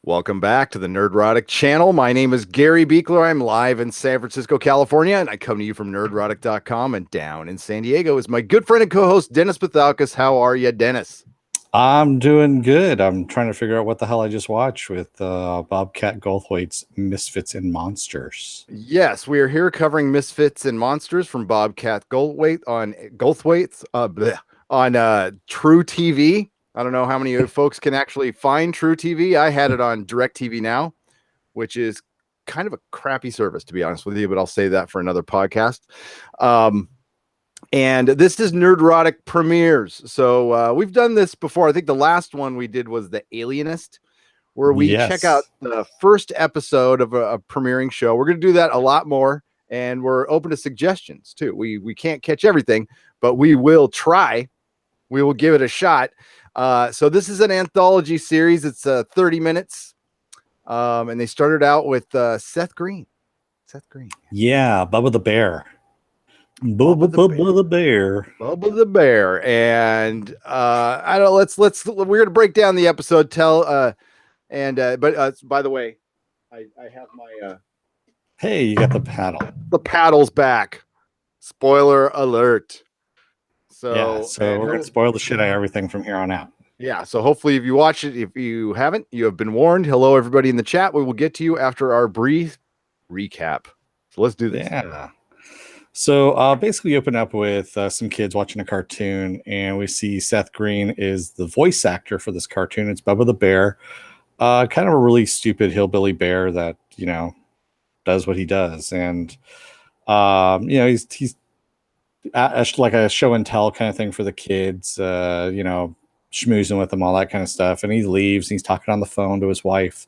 Welcome back to the Nerdrotic channel. My name is Gary Beekler. I'm live in San Francisco, California, and I come to you from nerdrotic.com. And down in San Diego is my good friend and co-host, Dennis Pathalkas. How are you, Dennis? I'm doing good. I'm trying to figure out what the hell I just watched with Bobcat Goldthwait's Misfits and Monsters. Yes, we are here covering Misfits and Monsters from Bobcat Goldthwait on True TV. I don't know how many folks can actually find True TV. I had it on DirecTV Now, which is kind of a crappy service, to be honest with you, but I'll save that for another podcast. And this is Nerdrotic Premieres. So we've done this before. I think the last one we did was The Alienist, where we check out the first episode of a premiering show. We're going to do that a lot more, and we're open to suggestions too. We can't catch everything, but we will try. We will give it a shot. So this is an anthology series. It's 30 minutes. And they started out with Seth Green. Yeah, Bubba the Bear. Bubba the Bear. Bubba the Bear. And I don't we're gonna break down the episode. By the way, I have my hey, you got the paddle. The paddle's back. Spoiler alert. So we're gonna spoil the shit out of everything from here on out. Yeah, so hopefully if you watch it, if you haven't, you have been warned. Hello, everybody in the chat. We will get to you after our brief recap. So let's do this. Yeah. So basically we open up with some kids watching a cartoon, and we see Seth Green is the voice actor for this cartoon. It's Bubba the Bear, kind of a really stupid hillbilly bear that, does what he does. And, he's like a show and tell kind of thing for the kids, schmoozing with them, all that kind of stuff. And he leaves, and he's talking on the phone to his wife,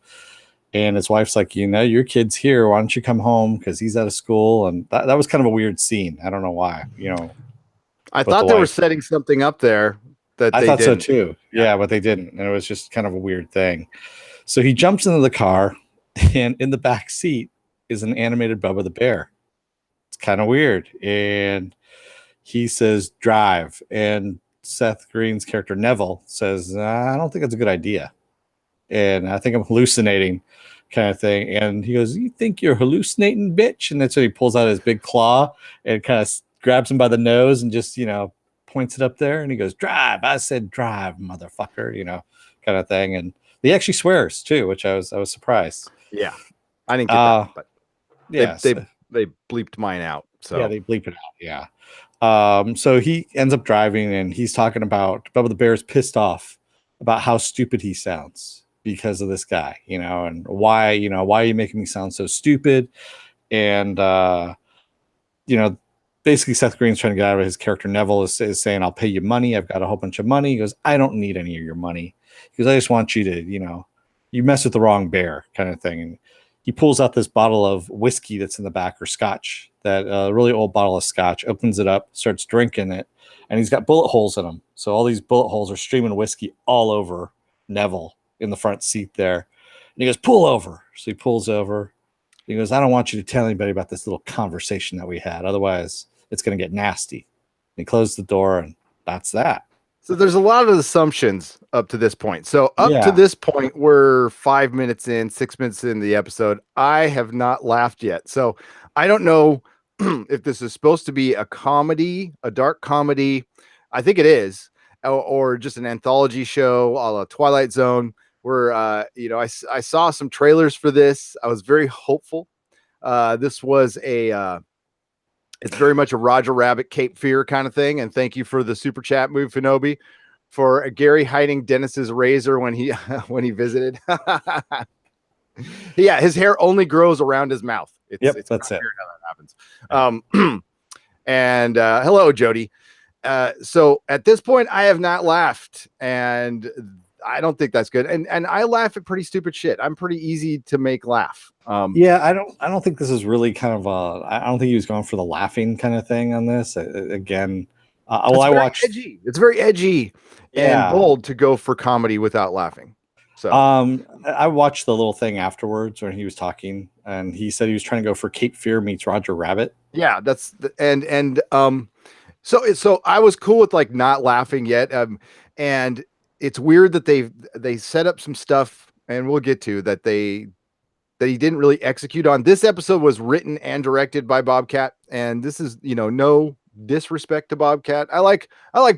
and his wife's like, your kid's here, why don't you come home, because he's out of school. And that was kind of a weird scene. I don't know why. I thought they were setting something up there that I they thought didn't. so too. Yeah, but they didn't, and it was just kind of a weird thing. So he jumps into the car, and in the back seat is an animated Bubba the Bear. It's kind of weird. And he says drive, and Seth Green's character Neville says, I don't think that's a good idea, and I think I'm hallucinating, kind of thing. And he goes, you think you're hallucinating, bitch? And that's when he pulls out his big claw and kind of grabs him by the nose and just points it up there, and he goes, drive. I said drive, motherfucker, kind of thing. And he actually swears too, which I was surprised. Yeah, I didn't get that, but yeah, they bleeped mine out. So yeah, they bleep it out. Yeah. So he ends up driving, and he's talking about Bubba the Bear's pissed off about how stupid he sounds because of this guy, and why are you making me sound so stupid? And basically Seth Green's trying to get out of it. His character Neville is saying, I'll pay you money. I've got a whole bunch of money. He goes, I don't need any of your money. He goes, I just want you to, you mess with the wrong bear, kind of thing. And he pulls out this bottle of whiskey that's in the back, or scotch, that really old bottle of scotch, opens it up, starts drinking it, and he's got bullet holes in them. So all these bullet holes are streaming whiskey all over Neville in the front seat there. And he goes, pull over. So he pulls over. He goes, I don't want you to tell anybody about this little conversation that we had. Otherwise, it's going to get nasty. And he closed the door, and that's that. So there's a lot of assumptions up to this point. So to this point, we're 5 minutes in, 6 minutes in the episode. I have not laughed yet. So I don't know if this is supposed to be a comedy, a dark comedy. I think it is, or just an anthology show, a la Twilight Zone, where, I saw some trailers for this. I was very hopeful. This was it's very much a Roger Rabbit, Cape Fear kind of thing. And thank you for the super chat, Move Finobi, for Gary hiding Dennis's razor when he visited. Yeah, his hair only grows around his mouth. It's that's it. Weird how that happens. And hello, Jody. So at this point, I have not laughed, and I don't think that's good. And I laugh at pretty stupid shit. I'm pretty easy to make laugh. Yeah, I don't think this is really kind of I don't think he was going for the laughing kind of thing on this. Again, I watched. Edgy. It's very edgy and bold to go for comedy without laughing. So I watched the little thing afterwards when he was talking, and he said he was trying to go for Cape Fear meets Roger Rabbit. Yeah, that's so I was cool with like not laughing yet. And it's weird that they set up some stuff and we'll get to that that he didn't really execute on. This episode was written and directed by Bobcat, and this is, no disrespect to Bobcat. I like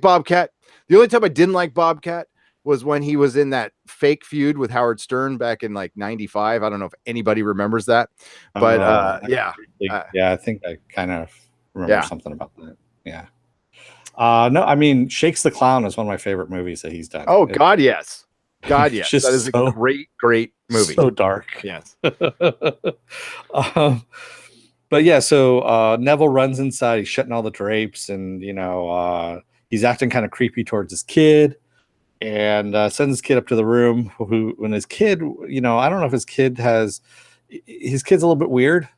Bobcat. The only time I didn't like Bobcat was when he was in that fake feud with Howard Stern back in like 95. I don't know if anybody remembers that, but yeah. I think I kind of remember something about that. Yeah. No, I mean, Shakes the Clown is one of my favorite movies that he's done. Oh, God, yes. God, yes. That is a great movie. So dark. Yes. But yeah, so Neville runs inside. He's shutting all the drapes, and he's acting kind of creepy towards his kid, and sends his kid up to the room. When his kid, I don't know if his kid's a little bit weird,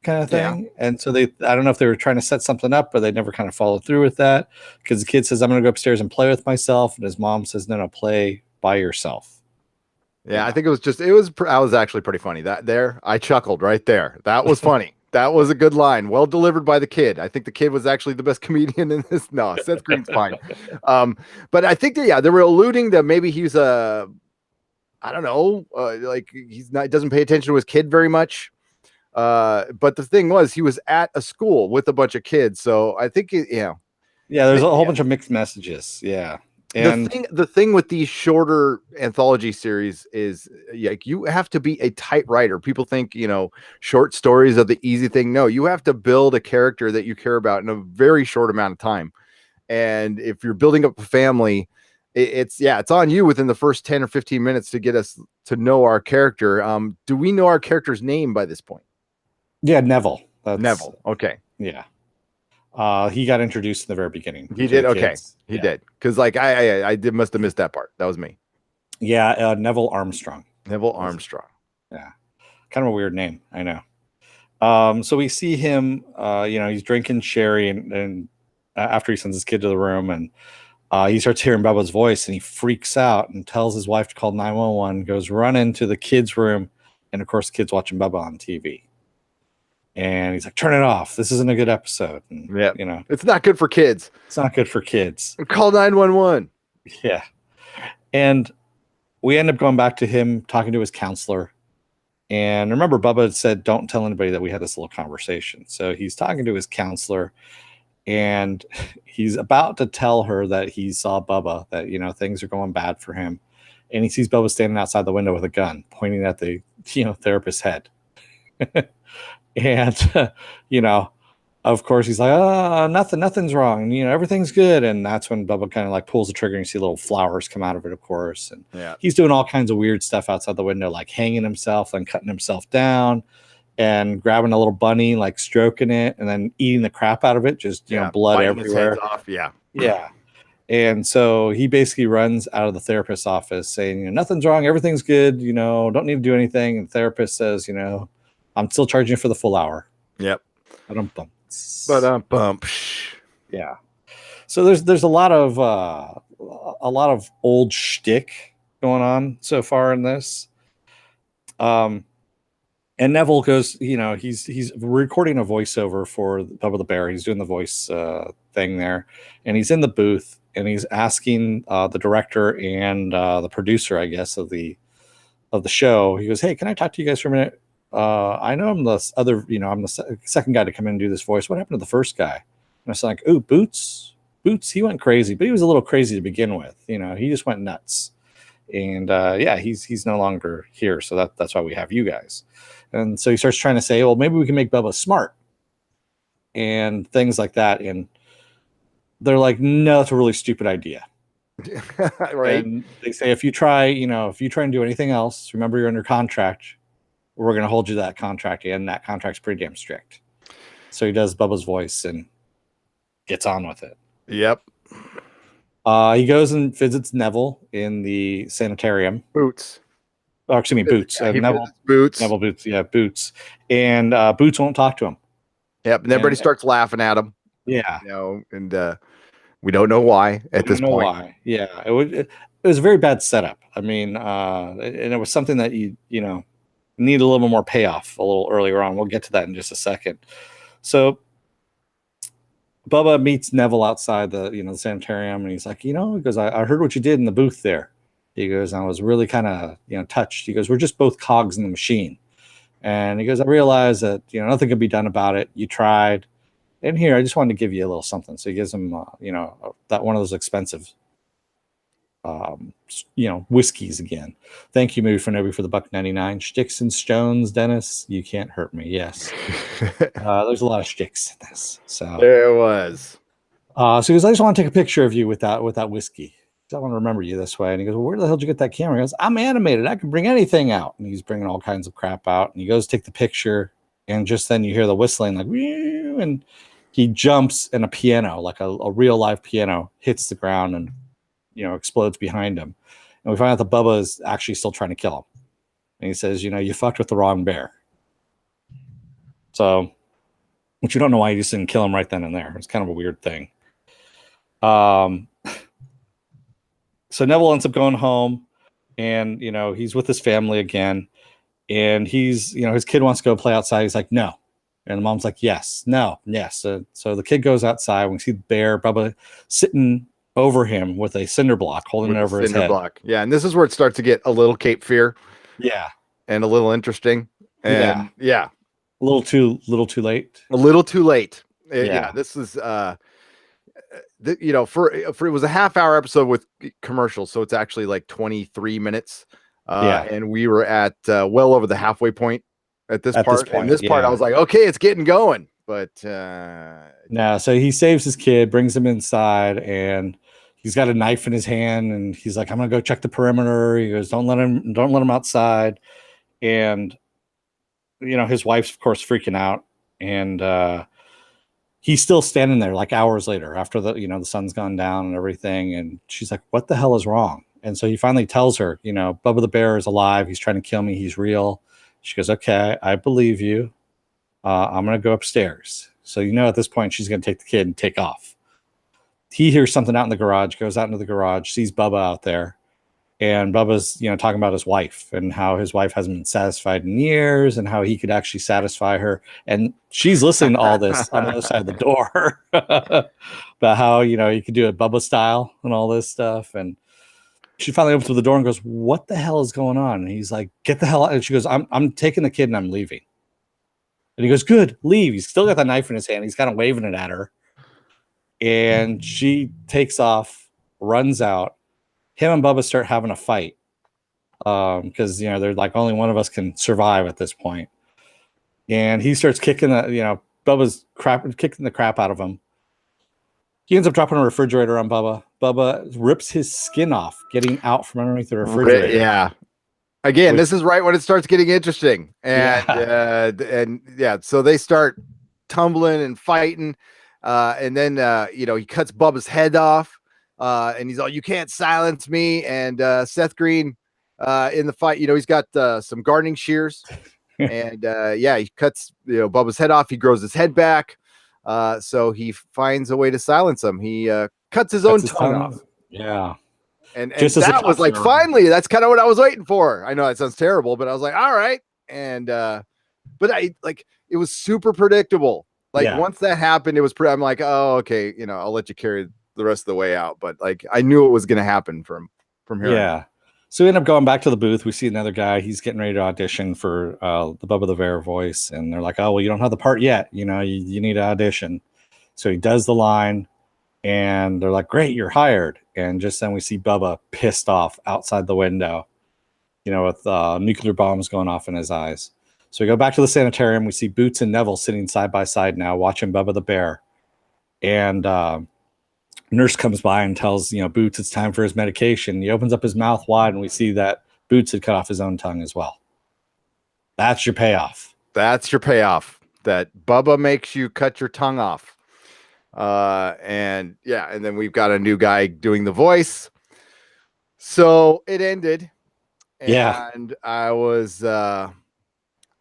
kind of thing. Yeah. And so I don't know if they were trying to set something up, but they never kind of followed through with that, because the kid says, "I'm going to go upstairs and play with myself," and his mom says, "No, play by yourself." Yeah, I think I was actually pretty funny. I chuckled right there. That was funny. That was a good line. Well delivered by the kid. I think the kid was actually the best comedian in this. No, Seth Green's fine. But I think that, they were alluding that maybe he's I don't know, like doesn't pay attention to his kid very much. But the thing was, he was at a school with a bunch of kids. So I think, yeah, there's a whole bunch of mixed messages. Yeah. And the thing with these shorter anthology series is, like, you have to be a tight writer. People think, short stories are the easy thing. No, you have to build a character that you care about in a very short amount of time. And if you're building up a family, it's on you within the first 10 or 15 minutes to get us to know our character. Do we know our character's name by this point? Yeah, Neville. Neville. Okay. Yeah. He got introduced in the very beginning. He did. Okay. He did. Cause like I must have missed that part. That was me. Yeah. Neville Armstrong. Neville Armstrong. Yeah. Kind of a weird name. I know. So we see him, he's drinking sherry and after he sends his kid to the room, and he starts hearing Bubba's voice, and he freaks out and tells his wife to call 911, goes run into the kid's room. And of course the kid's watching Bubba on TV. And he's like, "Turn it off. This isn't a good episode." And, it's not good for kids. It's not good for kids. Call 911. Yeah. And we end up going back to him talking to his counselor. And remember, Bubba had said, "Don't tell anybody that we had this little conversation." So he's talking to his counselor, and he's about to tell her that he saw Bubba, that, things are going bad for him. And he sees Bubba standing outside the window with a gun pointing at the, therapist's head. And, of course he's like, nothing's wrong. And, everything's good. And that's when Bubba kind of like pulls the trigger, and you see little flowers come out of it, of course. And he's doing all kinds of weird stuff outside the window, like hanging himself and cutting himself down and grabbing a little bunny, like stroking it and then eating the crap out of it. Just, blood everywhere. Off. Yeah. Yeah. And so he basically runs out of the therapist's office saying, "Nothing's wrong. Everything's good. Don't need to do anything." And the therapist says, "I'm still charging you for the full hour." Yep. Bump. Yeah. So there's a lot of old shtick going on so far in this. And Neville goes, he's recording a voiceover for Bubba the Bear. He's doing the voice thing there, and he's in the booth, and he's asking the director and the producer, I guess, of the show. He goes, "Hey, can I talk to you guys for a minute? I know I'm the other, I'm the second guy to come in and do this voice. What happened to the first guy?" And I was like, "Ooh, Boots, he went crazy, but he was a little crazy to begin with. He just went nuts. And he's no longer here. So that's why we have you guys." And so he starts trying to say, "Well, maybe we can make Bubba smart," and things like that. And they're like, "No, that's a really stupid idea." Right. And they say, if you try and do anything else, remember you're under contract. We're going to hold you to that contract, and that contract's pretty damn strict. So he does Bubba's voice and gets on with it. Yep. He goes and visits Neville in the sanitarium. Boots. Oh, excuse me, Boots. Boots. Neville Boots. Yeah, Boots. And Boots won't talk to him. Yep. And everybody starts laughing at him. Yeah. And we don't know why at this point. Why. Yeah. It was a very bad setup. I mean, and it was something that you need a little more payoff a little earlier on. We'll get to that in just a second. So Bubba meets Neville outside the sanitarium, and he's like, he goes, I heard what you did in the booth there. He goes, I was really kind of, touched. He goes, we're just both cogs in the machine. And he goes, I realized that, nothing could be done about it. You tried. And here, I just wanted to give you a little something. So he gives him, that one of those expensive, whiskeys again. Thank you, Movie for Nobody, for the $1.99. Sticks and stones, Dennis. You can't hurt me. Yes. There's a lot of sticks in this. So there was. So he goes, I just want to take a picture of you with that whiskey. I want to remember you this way. And he goes, well, where the hell did you get that camera? He goes, I'm animated. I can bring anything out. And he's bringing all kinds of crap out. And he goes to take the picture. And just then you hear the whistling, like, and he jumps and a piano, like a real live piano, hits the ground and, explodes behind him. And we find out that Bubba is actually still trying to kill him. And he says, you fucked with the wrong bear. So, which you don't know why you just didn't kill him right then and there. It's kind of a weird thing. So Neville ends up going home and, he's with his family again and he's, his kid wants to go play outside. He's like, no. And the mom's like, yes, no, yes. So the kid goes outside. We see the bear, Bubba sitting over him with a cinder block, holding it over his head. Block. Yeah. And this is where it starts to get a little Cape Fear. Yeah. And a little interesting. And yeah. A little too late. A little too late. Yeah. This is, for it was a half-hour episode with commercials, so it's actually like 23 minutes. And we were at well over the halfway point at this part. And this part, I was like, okay, it's getting going. But no, so he saves his kid, brings him inside, and he's got a knife in his hand, and he's like, I'm gonna go check the perimeter. He goes, don't let him outside. And his wife's of course freaking out, and he's still standing there like hours later after the sun's gone down and everything. And she's like, what the hell is wrong? And so he finally tells her, Bubba the bear is alive. He's trying to kill me. He's real. She goes, okay, I believe you. I'm going to go upstairs. So, at this point she's going to take the kid and take off. He hears something out in the garage, goes out into the garage, sees Bubba out there. And Bubba's, talking about his wife and how his wife hasn't been satisfied in years and how he could actually satisfy her. And she's listening to all this on the other side of the door about how, you could do it Bubba style and all this stuff. And she finally opens the door and goes, what the hell is going on? And he's like, get the hell out. And she goes, I'm taking the kid and I'm leaving. And he goes, good, leave. He's still got the knife in his hand. He's kind of waving it at her. And she takes off, runs out. Him and Bubba start having a fight because they're like, only one of us can survive at this point. And he starts kicking Bubba's kicking the crap out of him. He ends up dropping a refrigerator on Bubba. Bubba rips his skin off, getting out from underneath the refrigerator. Yeah. Again, this is right when it starts getting interesting. And so they start tumbling and fighting. And then he cuts Bubba's head off. And he's all, you can't silence me. And Seth Green in the fight, he's got some gardening shears. And he cuts Bubba's head off. He grows his head back. So he finds a way to silence him. He cuts his own tongue off. Yeah. And that was like, finally, that's kind of what I was waiting for. I know that sounds terrible, but I was like, all right. And but it was super predictable. Once that happened, it was I'm like, oh, okay, I'll let you carry the rest of the way out. But I knew it was going to happen from here. Yeah. So we end up going back to the booth. We see another guy. He's getting ready to audition for the Bubba the Bear voice. And they're like, oh, well, you don't have the part yet. You need to audition. So he does the line. And they're like, great, you're hired. And just then we see Bubba pissed off outside the window, with nuclear bombs going off in his eyes. So we go back to the sanitarium. We see Boots and Neville sitting side by side now, watching Bubba the Bear. And nurse comes by and tells Boots it's time for his medication. He opens up his mouth wide, and we see that Boots had cut off his own tongue as well. That's your payoff. That's your payoff. That Bubba makes you cut your tongue off. And then we've got a new guy doing the voice. So it ended. And I was man,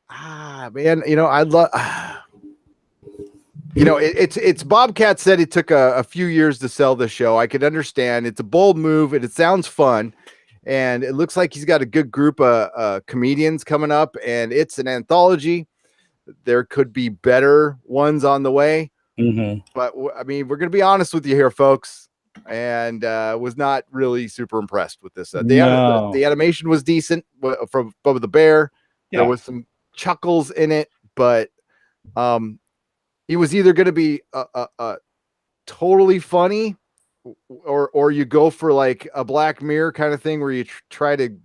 I love it's Bobcat said it took a few years to sell the show. I could understand. It's a bold move and it sounds fun. And it looks like he's got a good group of comedians coming up, and it's an anthology. There could be better ones on the way. Mm-hmm. But I mean, we're going to be honest with you here, folks. and was not really super impressed with this. No. The animation was decent from Bubba the Bear. Yeah. There was some chuckles in it, but he was either going to be totally funny, or you go for like a Black Mirror kind of thing where you try to,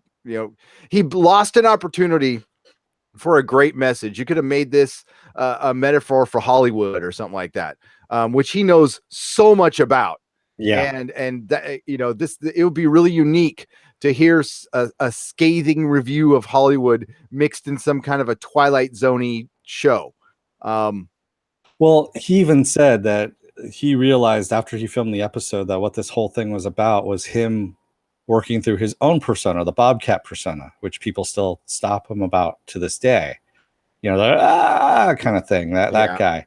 he lost an opportunity for a great message. You could have made this a metaphor for Hollywood or something like that, which he knows so much about. Yeah. And that, it would be really unique to hear a scathing review of Hollywood mixed in some kind of a Twilight Zone-y show. Well, he even said that he realized after he filmed the episode that what this whole thing was about was him working through his own persona, the Bobcat persona, which people still stop him about to this day. The kind of thing, that guy,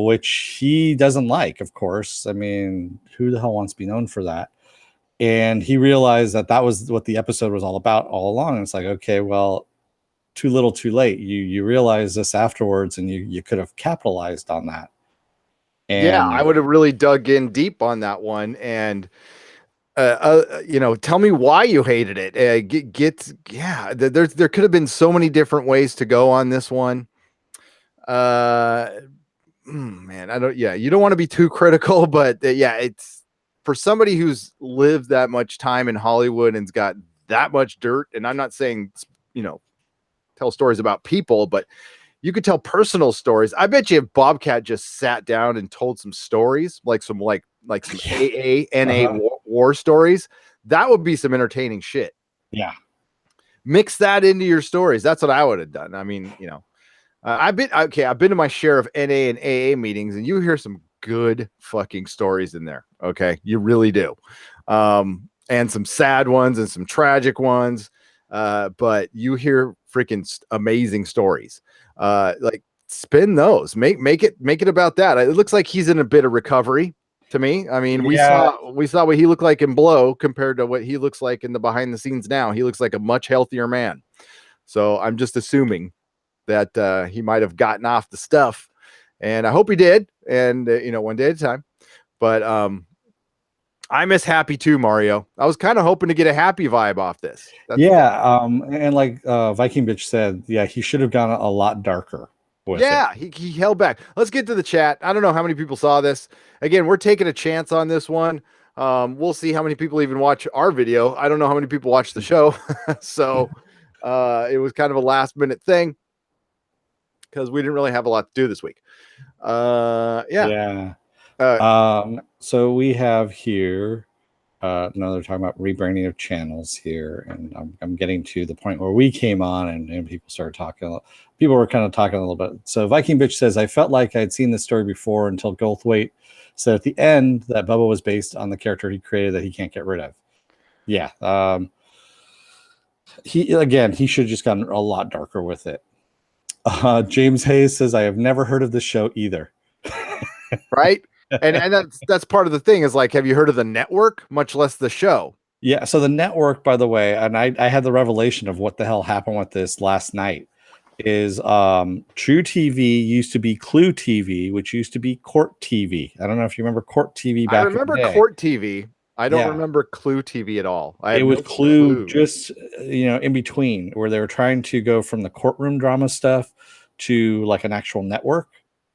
which he doesn't like, of course. I mean, who the hell wants to be known for that? And he realized that was what the episode was all about all along. And it's like, okay, well, too little, too late. You realize this afterwards, and you could have capitalized on that. And I would have really dug in deep on that one, and tell me why you hated it. There could have been so many different ways to go on this one. Man, you don't want to be too critical, but it's for somebody who's lived that much time in Hollywood and's got that much dirt. And I'm not saying, tell stories about people, but you could tell personal stories. I bet you if Bobcat just sat down and told some stories, like some AA, NA war stories, that would be some entertaining shit. Yeah. Mix that into your stories. That's what I would have done. I mean, I've been to my share of NA and AA meetings, and you hear some good fucking stories in there. Okay. You really do. And some sad ones and some tragic ones. But you hear freaking amazing stories. Like spin those, make it about that. It looks like he's in a bit of recovery to me. I mean, we saw what he looked like in Blow compared to what he looks like in the behind the scenes now. He looks like a much healthier man. So I'm just assuming that he might have gotten off the stuff, and I hope he did. And one day at a time. But I miss Happy too, Mario. I was kind of hoping to get a Happy vibe off this. And like Viking Bitch said, he should have gone a lot darker with it. He held back. Let's get to the chat. I don't know how many people saw this. Again, we're taking a chance on this one. We'll see how many people even watch our video. I don't know how many people watch the show. So it was kind of a last minute thing because we didn't really have a lot to do this week. So we have here they're talking about rebranding of channels here, and I'm getting to the point where we came on and people started talking. People were kind of talking a little bit. So Viking Bitch says, I felt like I'd seen this story before until Goldthwait said at the end that Bubba was based on the character he created that he can't get rid of. He should have just gotten a lot darker with it. James Hayes says, I have never heard of this show either. Right. And that's part of the thing is like, have you heard of the network, much less the show? Yeah. So the network, by the way, and I had the revelation of what the hell happened with this last night is True TV used to be Clue TV, which used to be Court TV. I don't know if you remember Court TV back in the day. I remember Court TV. I don't remember Clue TV at all. It was Clue just, in between, where they were trying to go from the courtroom drama stuff to like an actual network.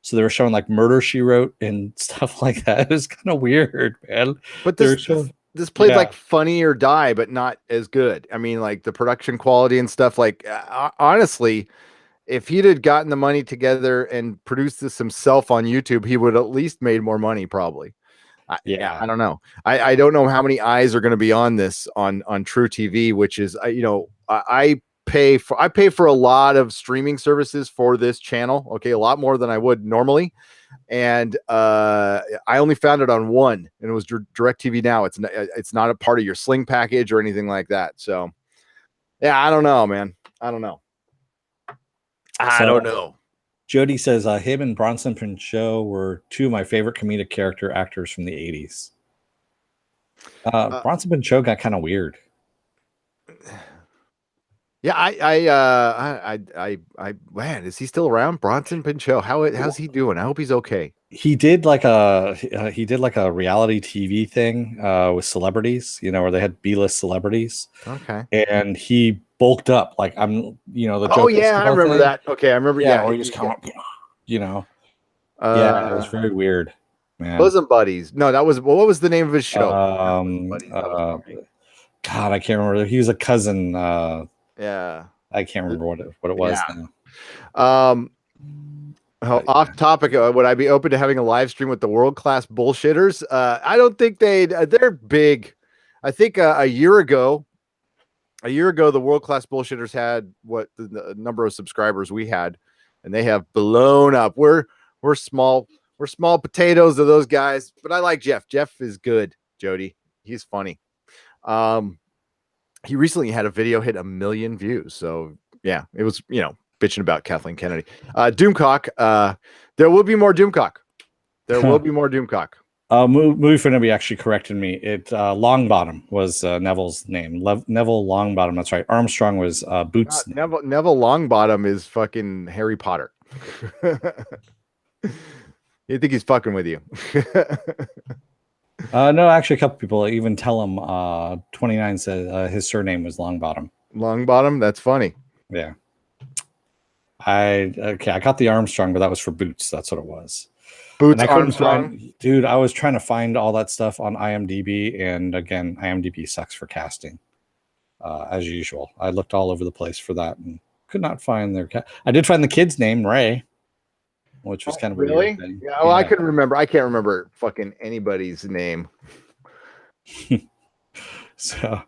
So they were showing like Murder, She Wrote and stuff like that. It was kind of weird, man. But this played like Funny or Die, but not as good. I mean, like the production quality and stuff. Like honestly, if he'd had gotten the money together and produced this himself on YouTube, he would at least made more money, probably. I don't know. I don't know how many eyes are going to be on this on True TV, which is I pay for a lot of streaming services for this channel. Okay, a lot more than I would normally, and I only found it on one, and it was DirecTV Now. It's not a part of your Sling package or anything like that. So I don't know, man. I don't know. Jody says him and Bronson Pinchot were two of my favorite comedic character actors from the 80s. Bronson Pinchot got kind of weird. Yeah, man, is he still around? Bronson Pinchot, how's he doing? I hope he's okay. He did like a reality TV thing with celebrities, where they had B-list celebrities. Okay. And he bulked up, like the Oh Joe yeah, I Piscopo remember thing. that. Okay, I remember. Yeah, Yeah, where he just kind of, yeah, it was uh, very weird, man. Bosom Buddies. No, that was what was the name of his show? Bosom Um, Buddies. That was uh, funny. God, I can't remember. He was a cousin. Yeah, I can't remember what it was yeah. now. Um, But off topic. Would I be open to having a live stream with the world class bullshitters? I don't think they're big. I think a year ago, the world class bullshitters had what the number of subscribers we had, and they have blown up. We're small. We're small potatoes to those guys, but I like Jeff. Jeff is good, Jody. He's funny. He recently had a video hit 1 million views. So yeah, it was, bitching about Kathleen Kennedy. Doomcock. There will be more Doomcock. There will be more Doomcock. Movie for Nebby actually corrected me. Longbottom was Neville's name. Neville Longbottom. That's right. Armstrong was Boots' name. Neville Longbottom is fucking Harry Potter. You think he's fucking with you? No, actually, a couple people even tell him. 29 said his surname was Longbottom. Longbottom. That's funny. Yeah. I got the Armstrong, but that was for Boots. That's what it was. Boots Armstrong. Dude, I was trying to find all that stuff on IMDb, and again, IMDb sucks for casting, as usual. I looked all over the place for that and could not find their cat. I did find the kid's name, Ray, which was kind of really? a weird thing. Yeah, well, I couldn't remember. I can't remember fucking anybody's name. So,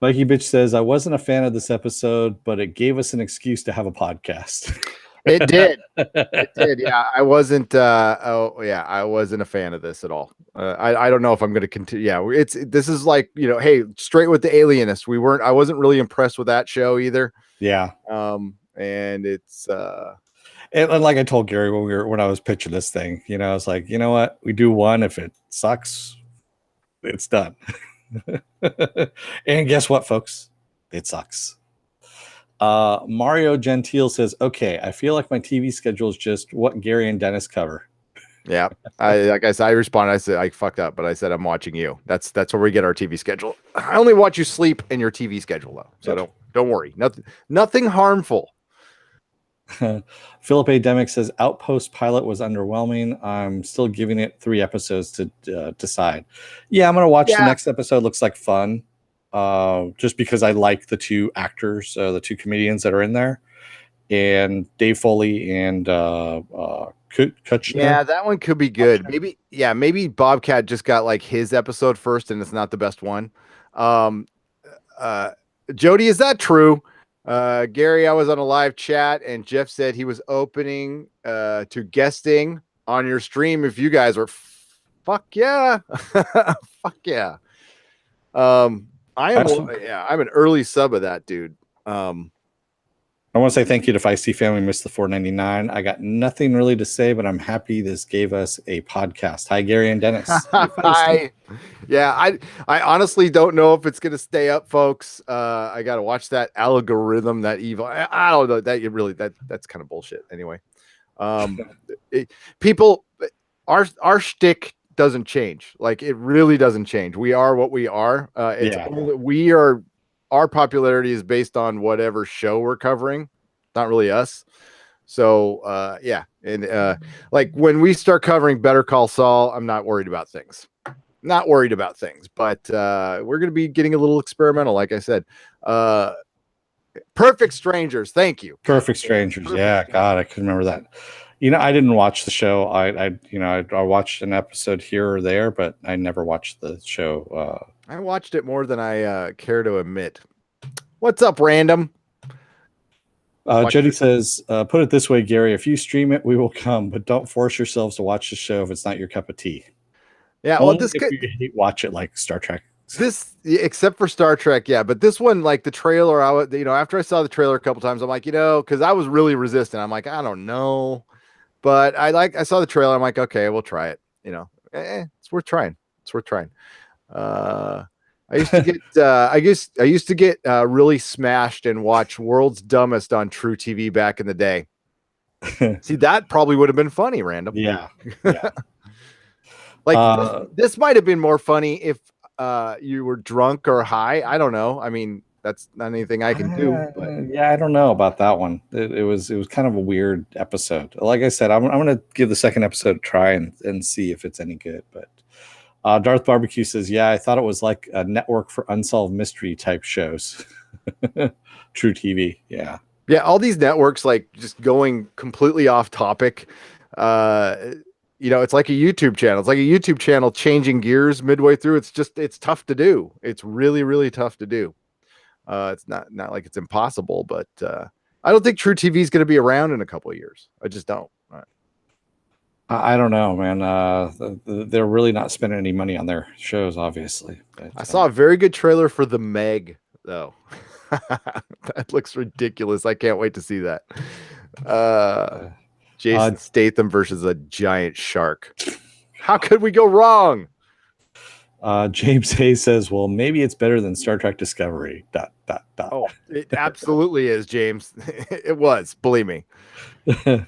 Mikey Bitch says, I wasn't a fan of this episode, but it gave us an excuse to have a podcast. It did. It did. Yeah, I wasn't. I wasn't a fan of this at all. I don't know if I'm going to continue. Yeah, this is like, hey, straight with the Alienist. I wasn't really impressed with that show either. Yeah. And it's and like I told Gary when I was pitching this thing, I was like, you know what, we do one. If it sucks, it's done. And guess what, folks? It sucks. Mario Gentile says, okay, I feel like my TV schedule is just what Gary and Dennis cover. Yeah. I responded. I said, I fucked up, but I said, I'm watching you. That's where we get our TV schedule. I only watch you sleep in your TV schedule though. So don't worry. Nothing harmful. Philip A. Demick says, Outpost pilot was underwhelming. I'm still giving it 3 episodes to decide. Yeah, I'm going to watch the next episode. Looks like fun. Just because I like the 2 actors, the 2 comedians that are in there, and Dave Foley and Kutchner. Yeah, that one could be good. Maybe Bobcat just got like his episode first, and it's not the best one. Jody, is that true? Gary, I was on a live chat, and Jeff said he was opening to guesting on your stream if you guys are. Fuck yeah, fuck yeah. I'm an early sub of that dude. I want to say thank you to Feisty Family Missed the $4.99. I got nothing really to say, but I'm happy this gave us a podcast. Hi, Gary and Dennis. Hi. Yeah, I honestly don't know if it's gonna stay up, folks. I gotta watch that algorithm, that evil. I don't know that's kind of bullshit. Anyway, people, our shtick doesn't change. Like, it really doesn't change. We are what we are. Our popularity is based on whatever show we're covering, not really us. So and like when we start covering Better Call Saul, I'm not worried about things. But we're going to be getting a little experimental, like I said. Perfect Strangers, thank you. Perfect Strangers. God, I couldn't remember that. I didn't watch the show. I watched an episode here or there, but I never watched the show. I watched it more than I care to admit. What's up, random? Jody says, put it this way, Gary, if you stream it, we will come, but don't force yourselves to watch the show if it's not your cup of tea. Yeah, well, if you watch it like Star Trek. Except for Star Trek, yeah. But this one, like the trailer, after I saw the trailer a couple times, I'm like, because I was really resistant. I'm like, I don't know. But I saw the trailer. I'm like, okay, we'll try it. It's worth trying. It's worth trying. I used to get I used to get really smashed and watch World's Dumbest on True TV back in the day. See, that probably would have been funny, random. Yeah. Yeah. Like this might have been more funny if you were drunk or high. I don't know. I mean, that's not anything I can do. But yeah, I don't know about that one. It was kind of a weird episode. Like I said, I'm going to give the second episode a try and see if it's any good. But Darth Barbecue says, yeah, I thought it was like a network for unsolved mystery type shows. True TV. Yeah. Yeah, all these networks like just going completely off topic. It's like a YouTube channel. It's like a YouTube channel changing gears midway through. It's tough to do. It's really, really tough to do. It's not like it's impossible, but I don't think True TV is going to be around in a couple of years. I just don't. I don't know, man. They're really not spending any money on their shows, obviously. But, I saw a very good trailer for The Meg, though. That looks ridiculous. I can't wait to see that. Jason Statham versus a giant shark. How could we go wrong? James Hayes says, well, maybe it's better than Star Trek Discovery. ... Oh, it absolutely is, James. It was, believe me.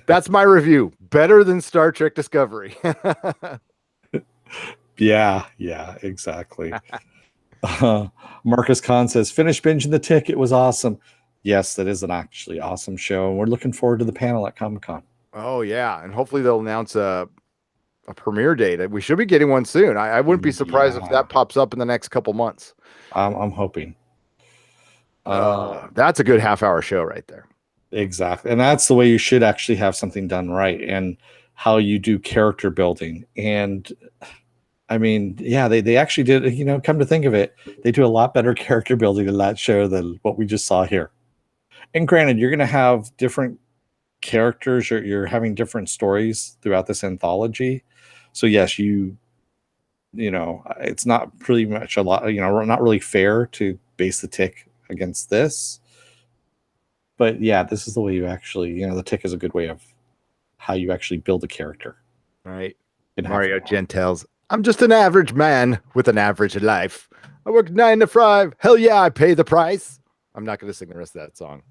That's my review. Better than Star Trek Discovery. Yeah, exactly. Marcus Kahn says, finish binging The Tick. It was awesome. Yes, that is an actually awesome show. And we're looking forward to the panel at Comic-Con. Oh, yeah. And hopefully they'll announce a premiere date. We should be getting one soon. I wouldn't be surprised if that pops up in the next couple months. I'm hoping. That's a good half-hour show right there. Exactly. And that's the way you should actually have something done right, and how you do character building. And I mean, yeah, they actually did, come to think of it, they do a lot better character building in that show than what we just saw here. And granted, you're going to have different characters, you're having different stories throughout this anthology. So yes, it's not pretty much a lot, not really fair to base The Tick against this. But yeah, this is the way you actually, The Tick is a good way of how you actually build a character. Right. Mario Gentiles. I'm just an average man with an average life. I work 9 to 5. Hell yeah, I pay the price. I'm not going to sing the rest of that song.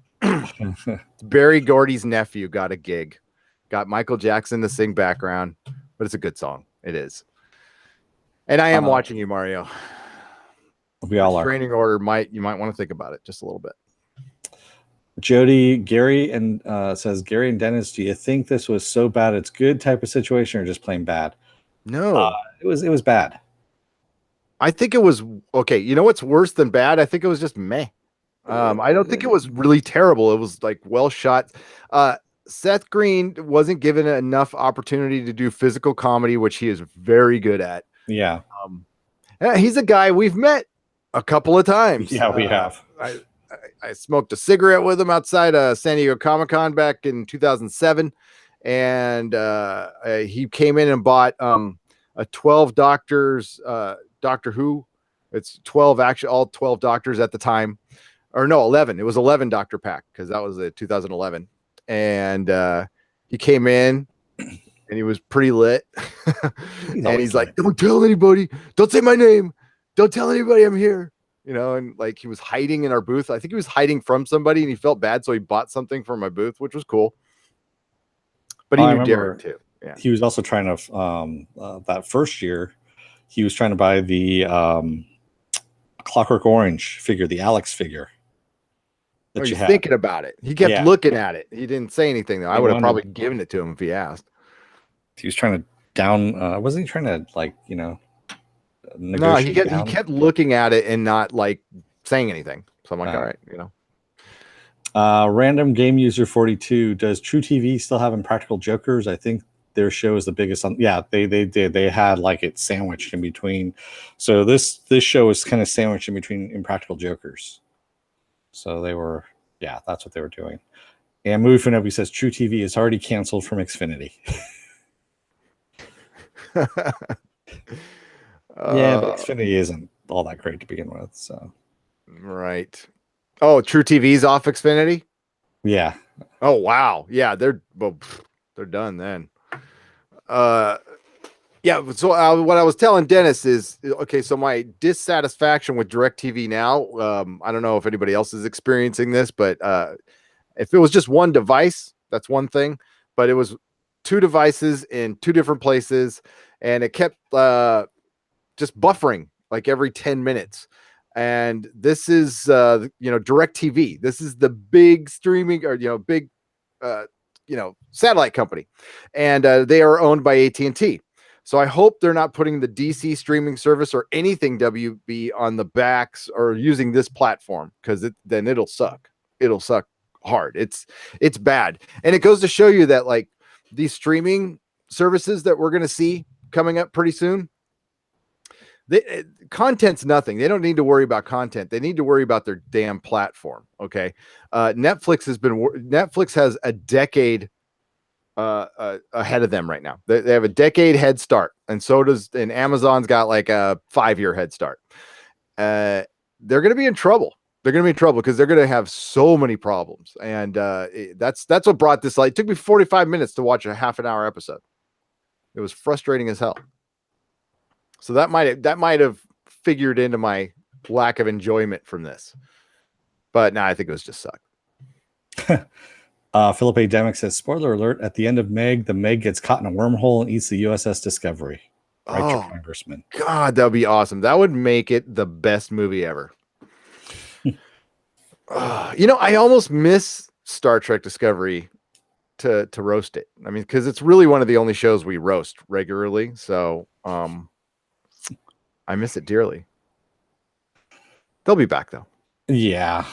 Barry Gordy's nephew got a gig. Got Michael Jackson to sing background, but it's a good song. It is. And I am watching you, Mario. We all are. Training order you might want to think about it just a little bit. Jody, Gary, and says, Gary and Dennis, do you think this was so bad it's good type of situation, or just plain bad? No, it was bad. I think it was okay. You know what's worse than bad? I think it was just meh. I don't think it was really terrible. It was like well shot. Seth Green wasn't given enough opportunity to do physical comedy, which he is very good at. Yeah. He's a guy we've met a couple of times. Yeah, we have. I smoked a cigarette with him outside San Diego Comic-Con back in 2007. And he came in and bought a 12 Doctors Doctor Who. It's 12, actually, all 12 Doctors at the time. Or no, 11. It was 11 Doctor pack, because that was 2011. And he came in and he was pretty lit. And he's like, don't tell anybody. Don't say my name. Don't tell anybody I'm here. And like he was hiding in our booth. I think he was hiding from somebody and he felt bad. So he bought something from my booth, which was cool. But he knew Derek too. Yeah. He was also trying to, that first year, he was trying to buy the Clockwork Orange figure, the Alex figure. He's thinking about it. He kept looking at it. He didn't say anything though. I would have probably given it to him if he asked. He was trying to wasn't he trying to no, he kept looking at it and not like saying anything. So I'm like, all right, Random Game User 42, does True TV still have Impractical Jokers? I think their show is the biggest on. Yeah, they did. They had like it sandwiched in between. So this show is kind of sandwiched in between Impractical Jokers. So they were, that's what they were doing. And Movie Fanobi says True TV is already canceled from Xfinity. Yeah, but Xfinity isn't all that great to begin with. So, right. Oh, True TV's off Xfinity. Yeah. Oh wow. Yeah, they're done then. Yeah. So what I was telling Dennis is, okay, so my dissatisfaction with DirecTV now, I don't know if anybody else is experiencing this, but if it was just one device, that's one thing, but it was two devices in two different places, and it kept just buffering like every 10 minutes. And this is DirecTV. This is the big streaming, or big satellite company, and they are owned by AT&T. So I hope they're not putting the DC streaming service or anything WB on the backs or using this platform, because then it'll suck. It'll suck hard. It's bad. And it goes to show you that like these streaming services that we're going to see coming up pretty soon, content's nothing. They don't need to worry about content. They need to worry about their damn platform. Okay. Netflix has a decade ahead of them right now. They have a decade head start, and Amazon's got like a 5-year head start. They're going to be in trouble. They're going to be in trouble because they're going to have so many problems. And that's what brought this. Like, it took me 45 minutes to watch a half an hour episode. It was frustrating as hell. So that might have figured into my lack of enjoyment from this. But no, I think it was just suck. Philip A. Demick says, spoiler alert, at the end of Meg, the Meg gets caught in a wormhole and eats the USS Discovery. Right, Congressman. God, that would be awesome. That would make it the best movie ever. I almost miss Star Trek Discovery to roast it. I mean, because it's really one of the only shows we roast regularly. So I miss it dearly. They'll be back though. Yeah.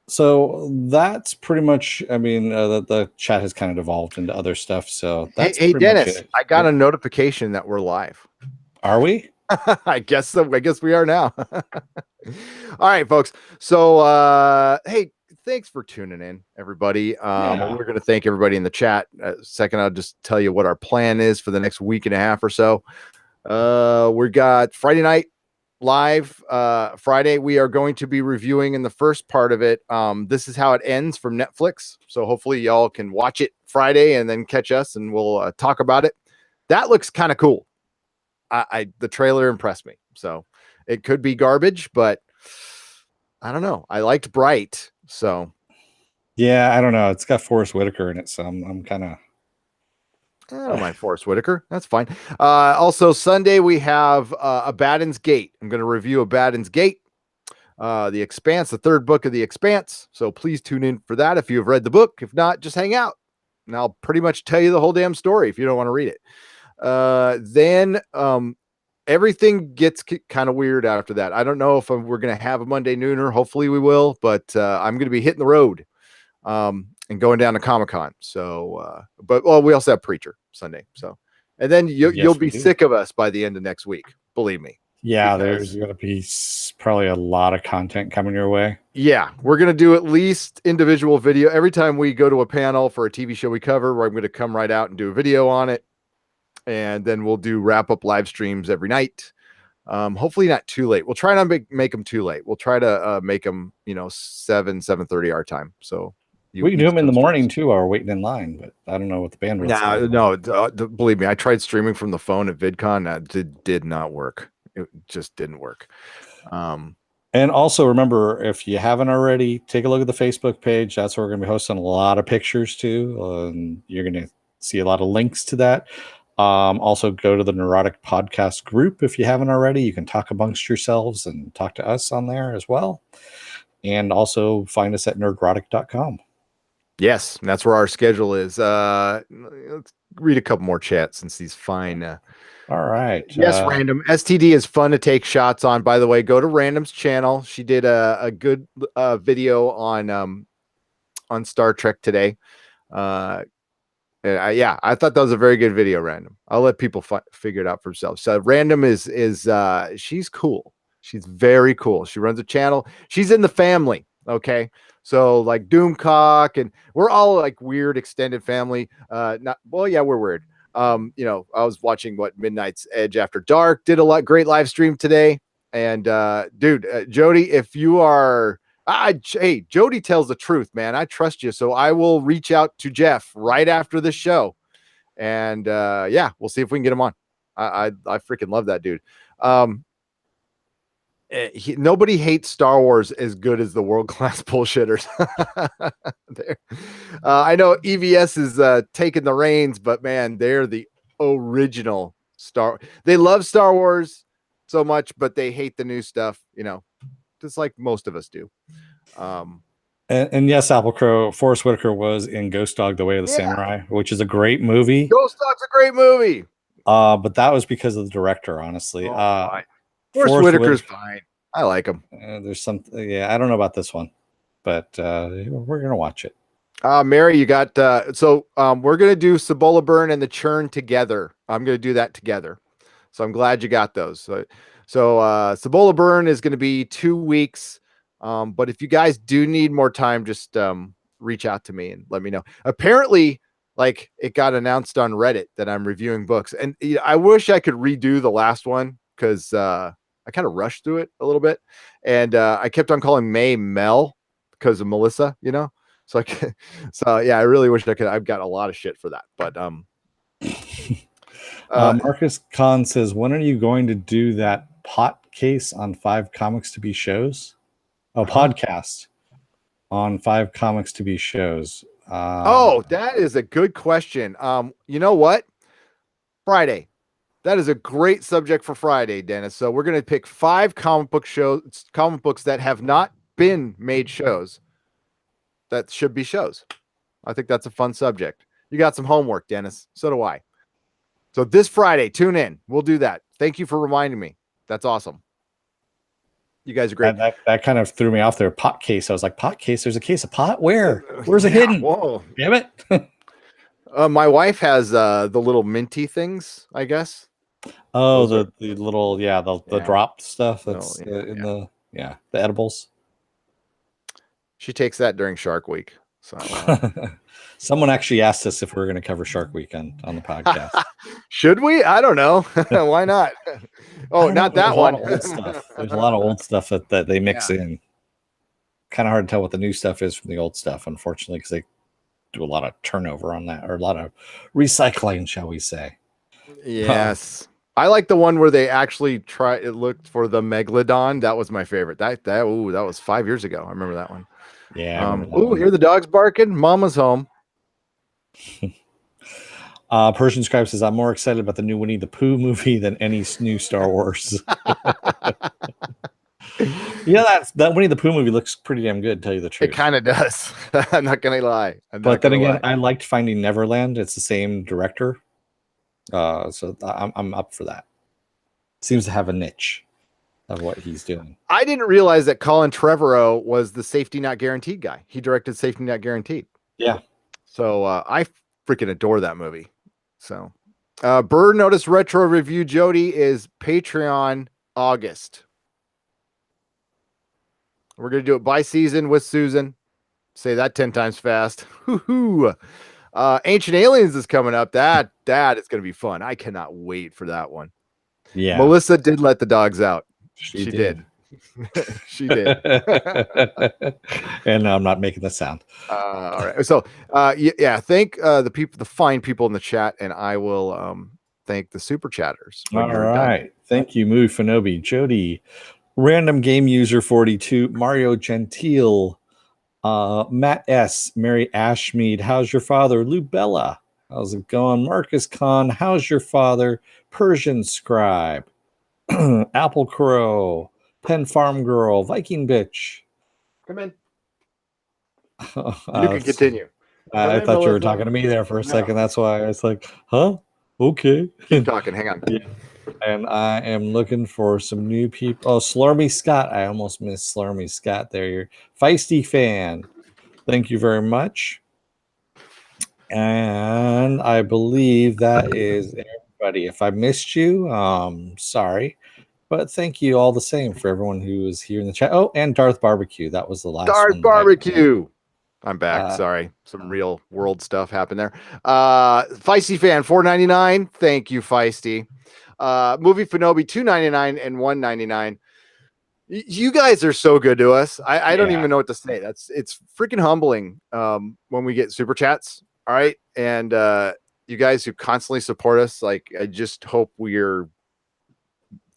So that's pretty much, I mean, the chat has kind of evolved into other stuff. So that's hey Dennis, I got a notification that we're live. Are we? I guess so. I guess we are now. All right, folks. So, hey, thanks for tuning in, everybody. We're going to thank everybody in the chat. Second, I'll just tell you what our plan is for the next week and a half or so. We got Friday night live. Friday, we are going to be reviewing in the first part of it. This Is How It Ends from Netflix. So hopefully y'all can watch it Friday and then catch us and we'll talk about it. That looks kind of cool. The trailer impressed me. So it could be garbage, but I don't know. I liked Bright. So yeah, I don't know. It's got Forrest Whitaker in it. So I'm kind of, I don't mind Forrest Whitaker. That's fine. Also, Sunday we have Abaddon's Gate. I'm going to review Abaddon's Gate, The Expanse, the third book of The Expanse. So please tune in for that if you have read the book. If not, just hang out, and I'll pretty much tell you the whole damn story if you don't want to read it. Then everything gets kind of weird after that. I don't know if we're going to have a Monday Nooner. Hopefully we will, but I'm going to be hitting the road. And going down to Comic-Con. So, but we also have Preacher Sunday. So, and then you'll be sick of us by the end of next week. Believe me. Yeah, there's going to be probably a lot of content coming your way. Yeah, we're going to do at least individual video. Every time we go to a panel for a TV show we cover, where I'm going to come right out and do a video on it. And then we'll do wrap-up live streams every night. Hopefully not too late. We'll try not to make them too late. We'll try to make them, 7:30 our time. So we can do them in the morning too, while we're waiting in line, but I don't know what the bandwidth. No, believe me, I tried streaming from the phone at VidCon. That did not work. It just didn't work. And also remember, if you haven't already, take a look at the Facebook page. That's where we're going to be hosting a lot of pictures too. You're going to see a lot of links to that. Also go to the Nerdrotic podcast group. If you haven't already, you can talk amongst yourselves and talk to us on there as well. And also find us at nerdrotic.com. Yes, that's where our schedule is. Let's read a couple more chats since he's fine. All right. Yes, Random. STD is fun to take shots on. By the way, go to Random's channel. She did a good video on Star Trek today. I thought that was a very good video, Random. I'll let people figure it out for themselves. So Random is she's cool. She's very cool. She runs a channel. She's in the family. Okay. So like Doomcock, and we're all like weird extended family. We're weird. I was watching Midnight's Edge After Dark did great live stream today. And Jody, if you are, hey, Jody tells the truth, man. I trust you. So I will reach out to Jeff right after this show. And we'll see if we can get him on. I freaking love that dude. Nobody hates Star Wars as good as the world-class bullshitters. I know EVS is taking the reins, but man, they're the original They love Star Wars so much, but they hate the new stuff, just like most of us do. And yes, Apple Crow, Forrest Whitaker was in Ghost Dog: The Way of the Samurai, which is a great movie. Ghost Dog's a great movie. But that was because of the director, honestly. Forrest Whitaker's fine. I like him. There's some, I don't know about this one, but we're gonna watch it. Mary, you got we're gonna do Cibola Burn and the Churn together. I'm gonna do that together. So I'm glad you got those. So Cibola Burn is gonna be 2 weeks. But if you guys do need more time, just reach out to me and let me know. Apparently, like, it got announced on Reddit that I'm reviewing books, and I wish I could redo the last one because I kind of rushed through it a little bit, and I kept on calling May Mel because of Melissa, So I really wish I could. I've got a lot of shit for that, but Marcus Kahn says, when are you going to do that pot case on 5 comics to be shows? Podcast on 5 comics to be shows. That is a good question. You know what? Friday. That is a great subject for Friday, Dennis. So we're going to pick 5 comic books that have not been made shows that should be shows. I think that's a fun subject. You got some homework, Dennis. So do I. So this Friday, tune in. We'll do that. Thank you for reminding me. That's awesome. You guys are great. That kind of threw me off there. Pot case. I was like, pot case? There's a case of pot? Where? Where's it hidden? Whoa. Damn it. My wife has the little minty things, I guess. Oh, the little, the dropped stuff that's the edibles. She takes that during Shark Week. So someone actually asked us if we were going to cover Shark Week on the podcast. Should we? I don't know. Why not? Not that one. There's a lot of old stuff that they mix in. Kind of hard to tell what the new stuff is from the old stuff, unfortunately, because they do a lot of turnover on that, or a lot of recycling, shall we say. Yes. I like the one where they actually looked for the megalodon. That was my favorite. That was 5 years ago. I remember that one. Yeah. Hear the dogs barking. Mama's home. Persian Scribe says, I'm more excited about the new Winnie the Pooh movie than any new Star Wars. That Winnie the Pooh movie looks pretty damn good, to tell you the truth. It kind of does. I'm not going to lie. But then again, I liked Finding Neverland. It's the same director. So I'm up for that. Seems to have a niche of what he's doing. I didn't realize that Colin Trevorrow was the Safety Not Guaranteed guy. He directed Safety Not Guaranteed. Yeah. So I freaking adore that movie. So Bird Notice Retro Review Jody is Patreon August. We're going to do it by season with Susan. Say that 10 times fast. Ancient Aliens is coming up. That is going to be fun. I cannot wait for that one. Yeah. Melissa did let the dogs out. She did. She did. And I'm not making the sound. All right. So, thank the fine people in the chat, and I will thank the super chatters. All right. Done. Thank you, Moo Fanobi, Jody, Random Game User 42, Mario Gentile, Matt S, Mary Ashmead, how's your father? Lou Bella, how's it going? Marcus Kahn, how's your father? Persian Scribe, Apple Crow, Pen Farm Girl, Viking Bitch. Come in. You can continue. I thought you were talking to me there for a second. That's why I was like, huh? Okay. Keep talking. Hang on. Yeah. And I am looking for some new people. Oh, Slurmy Scott. I almost missed Slurmy Scott there. You're Feisty Fan. Thank you very much. And I believe that is everybody. If I missed you, sorry. But thank you all the same for everyone who was here in the chat. Oh, and Darth Barbecue. That was the last one. Darth Barbecue. I'm back. Sorry. Some real world stuff happened there. Feisty Fan, $4.99. Thank you, Feisty. Movie Fanobi, $2.99 and $1.99. You guys are so good to us. I don't even know what to say. It's freaking humbling when we get super chats. All right. And you guys who constantly support us. Like, I just hope we're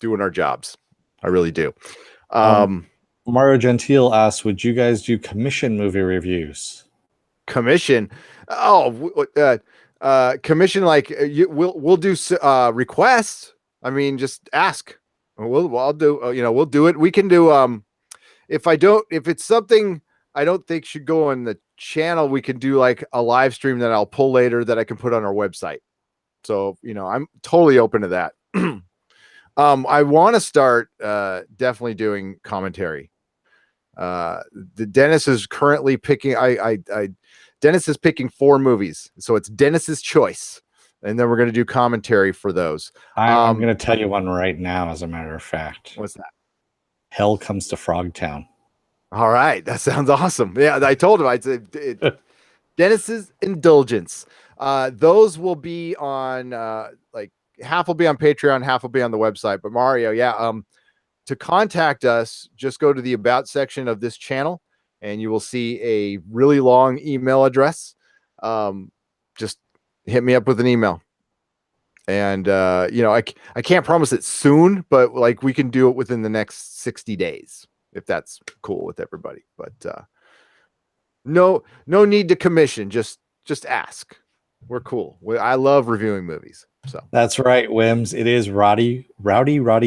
doing our jobs. I really do. Mario Gentile asks, would you guys do commission movie reviews? Commission? Commission, like, we'll do requests. I mean, just ask. I'll do, we'll do it. We can do, if it's something I don't think should go on the channel, we can do like a live stream that I'll pull later that I can put on our website. So, I'm totally open to that. I want to start definitely doing commentary. The Dennis is currently picking. Dennis is picking 4 movies, so it's Dennis's choice, and then we're going to do commentary for those. I'm going to tell you one right now. As a matter of fact, what's that? Hell Comes to Frogtown. All right, that sounds awesome. Yeah, I told him. I said Dennis's indulgence. Those will be on like half will be on Patreon, half will be on the website. But Mario, yeah, to contact us, just go to the about section of this channel and you will see a really long email address. Just hit me up with an email. And I can't promise it soon, but like we can do it within the next 60 days if that's cool with everybody. But no need to commission, just ask. We're cool. I love reviewing movies. So that's right, Wims. It is Rowdy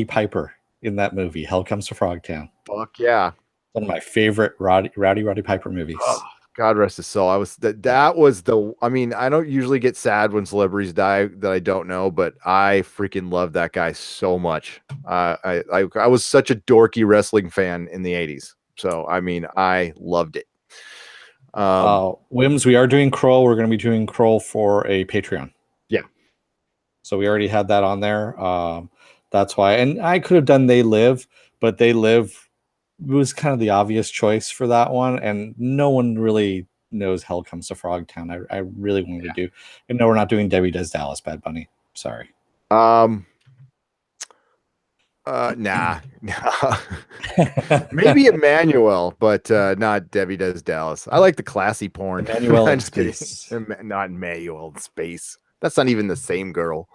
Piper in that movie, Hell Comes to Frogtown. Fuck yeah. One of my favorite Rowdy Piper movies. Oh, God rest his soul. That was the, I mean, I don't usually get sad when celebrities die that I don't know, but I freaking love that guy so much. I was such a dorky wrestling fan in the 80s. So, I mean, I loved it. Wims, we are doing Kroll. We're going to be doing Kroll for a Patreon. Yeah. So we already had that on there. That's why. And I could have done They Live, but They Live was kind of the obvious choice for that one. And no one really knows Hell Comes to Frogtown. I really wanted to do. And no, we're not doing Debbie Does Dallas, Bad Bunny. Sorry. Nah. Maybe Emmanuel, but not Debbie Does Dallas. I like the classy porn. Emmanuel in Space. Not Emmanuel in Space. That's not even the same girl.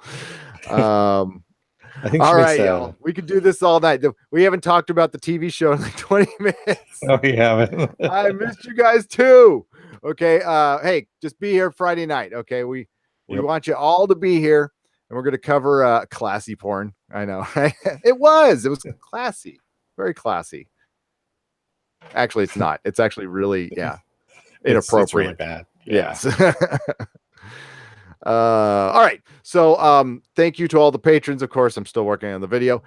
I think all right, y'all. We could do this all night. We haven't talked about the TV show in like 20 minutes. No, we haven't. I missed you guys too. Okay. Hey, just be here Friday night. Okay. We want you all to be here. And we're going to cover classy porn. I know. It was classy. Very classy. Actually, it's not. It's actually really, inappropriate. It's really bad. Yes. All right. So thank you to all the patrons. Of course, I'm still working on the video.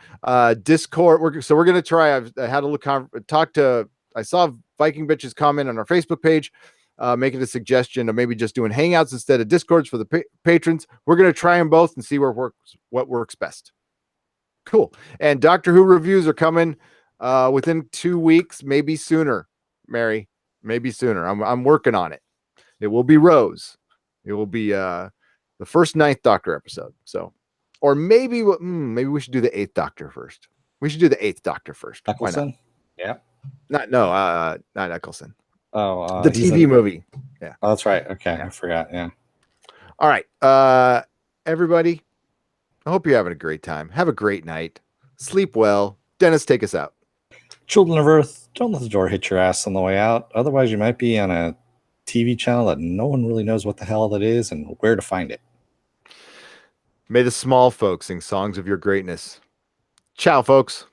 Discord. We're going to try. I had a look, I saw Viking Bitches comment on our Facebook page. Making a suggestion of maybe just doing hangouts instead of Discords for the patrons. We're going to try them both and see what works best. Cool. And Doctor Who reviews are coming within 2 weeks, maybe sooner, Mary, maybe sooner. I'm working on it. It will be Rose. It will be the first 9th Doctor episode. So, or maybe we should do the 8th Doctor first. We should do the 8th Doctor first. Eccleston? Why not? Not Eccleston. Oh, the TV movie. Yeah. Oh, that's right. Okay. I forgot. Yeah. All right. Everybody, I hope you're having a great time. Have a great night. Sleep well. Dennis, take us out. Children of Earth, don't let the door hit your ass on the way out. Otherwise, you might be on a TV channel that no one really knows what the hell that is and where to find it. May the small folks sing songs of your greatness. Ciao, folks.